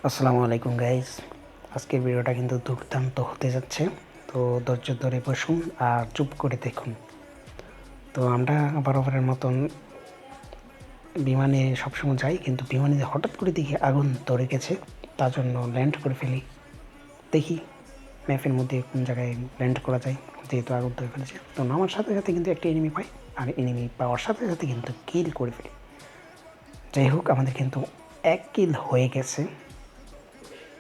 আসসালামু আলাইকুম গাইস। আজকের ভিডিওটা কিন্তু দুর্দান্ত হতে যাচ্ছে, তো ধৈর্য ধরে বসুন আর চুপ করে দেখুন। তো আমরা বরাবরের মতন বিমানে সবসময় যাই, কিন্তু বিমানে হঠাৎ করে দেখি আগুন ধরে গেছে, তার জন্য ল্যান্ড করে ফেলি। দেখি ম্যাপের মধ্যে কোন জায়গায় ল্যান্ড করা যায়, যেহেতু আগুন ধরে ফেলেছে। তো নামার সাথে সাথে কিন্তু একটা এনিমি পাই, আর এনিমি পাওয়ার সাথে সাথে কিন্তু কিল করে ফেলি। যাই হোক, আমাদের কিন্তু 1 কিল হয়ে গেছে।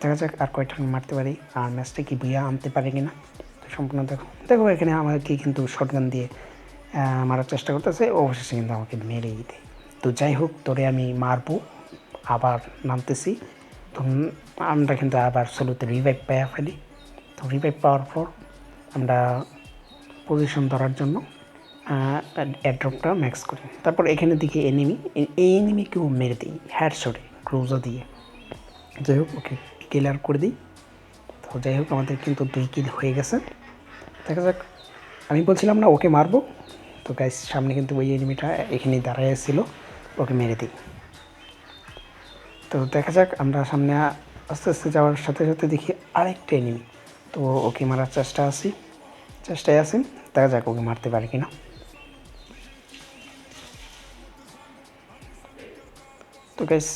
দেখা যাক আর কয়টা মারতে পারি, আর ম্যাচটা কি বুইয়া আনতে পারে কিনা। তো সম্পূর্ণ দেখো দেখো এখানে আমাকে কিন্তু শটগান দিয়ে মারার চেষ্টা করতেছে, অবশেষে কিন্তু আমাকে মেরেই দেয়। তো যাই হোক, তোরে আমি মারবো। আবার নামতেছি। তো আমরা কিন্তু আবার সোলোতে রিভাইভ পাইয়া ফেলি। তো রিভাইভ পাওয়ার পর আমরা পজিশন ধরার জন্য অ্যাড্রপটা ম্যাক্স করি। তারপর এখানে দিকে এনিমি, এই এনিমিকেও মেরে দিই হেডশটে ক্রুজার দিয়ে। যাই হোক, ওকে কিলার করে দিই। তো যাই হোক, আমাদের কিন্তু 2 কিল হয়ে গেছে। দেখা যাক, আমি বলছিলাম না ওকে মারবো, তো গাইস সামনে কিন্তু ওই এনিমিটা এখানেই দাঁড়ায় ছিল, ওকে মেরে দিই। তো দেখা যাক, আমরা সামনে আস্তে আস্তে যাওয়ার সাথে সাথে দেখি আরেকটা এনিমি। তো ওকে মারার চেষ্টায় আছি। দেখা যাক ওকে মারতে পারি কিনা। তো গাইস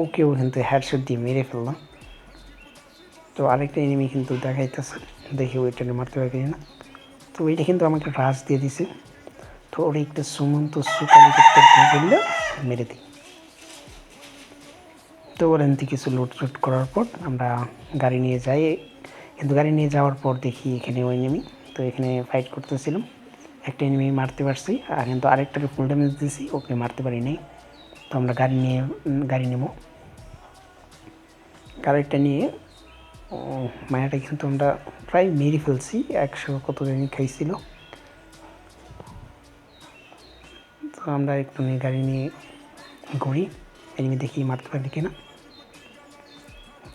ওকেও কিন্তু হেডশট দিয়ে মেরে ফেললাম। তো আরেকটা এনিমি কিন্তু দেখাইতেছে, দেখি ওইটা মারতে পারি কিনা। তো ওইটা কিন্তু আমাকে রাশ দিয়ে দিছে। তো ওর একটা সুমন্ত সুকালিকে বললে মেরে দিই। তো ওর এনতে কিছু লুট করার পর আমরা গাড়ি নিয়ে যাই, কিন্তু গাড়ি নিয়ে যাওয়ার পর দেখি এখানে ওই এনিমি। তো এখানে ফাইট করতেছিলাম, একটা এনিমি মারতে পারছি, আর কিন্তু আরেকটাকে ফুল ড্যামেজ দিয়েছি, ওকে মারতে পারি নাই। তো আমরা গাড়ি নেব। গাড়িটা নিয়ে মায়াটা কিন্তু আমরা প্রায় মেরে ফেলছি, 100 কত জানি খাইছিল। তো আমরা একটু গাড়ি নিয়ে ঘুরি, এনিমি দেখি মারতে পারি কিনা।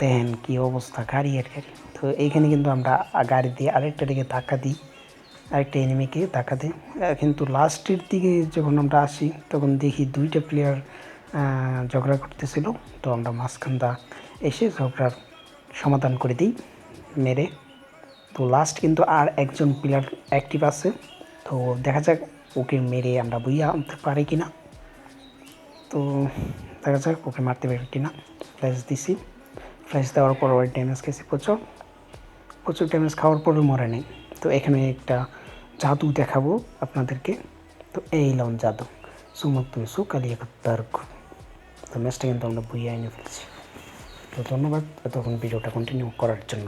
দেখেন কী অবস্থা, গাড়ি আর গাড়ি। তো এইখানে কিন্তু আমরা গাড়ি দিয়ে আরেকটা দিকে ধাক্কা দিই, আরেকটা এনিমিকে ধাক্কা দিই। কিন্তু লাস্টের দিকে যখন আমরা আসি, তখন দেখি 2টা প্লেয়ার ঝগড়া করতেছিল। তো আমরা মাঝখানটা এসে ঝগড়ার সমাধান করে দিই মেরে। তো লাস্ট কিন্তু আর একজন প্লেয়ার অ্যাক্টিভ আছে। তো দেখা যাক ওকে মেরে আমরা বইয়া আনতে পারি কিনা। তো দেখা যাক ওকে মারতে পারি কিনা। ফ্ল্যাশ দিছি, ফ্ল্যাশ দেওয়ার পর ওই ড্যামেজ খেয়েছি প্রচুর ড্যামেজ খাওয়ার পরও মরে নেই। তো এখানে একটা জাদু দেখাবো আপনাদেরকে। তো এই লন জাদু সুমুক্ত সুকালিয়া তর্ক। তো ম্যাচটা কিন্তু আমরা বইয়া এনে ফেলছি। তো ধন্যবাদ এতক্ষণ ভিডিওটা কন্টিনিউ করার জন্য।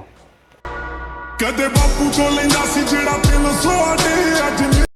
ਕਦੇ ਬਾਪੂ ਕੋਲ ਲੈਂਦਾ ਸੀ ਜਿਹੜਾ 300 ਆਡੇ ਅੱਜ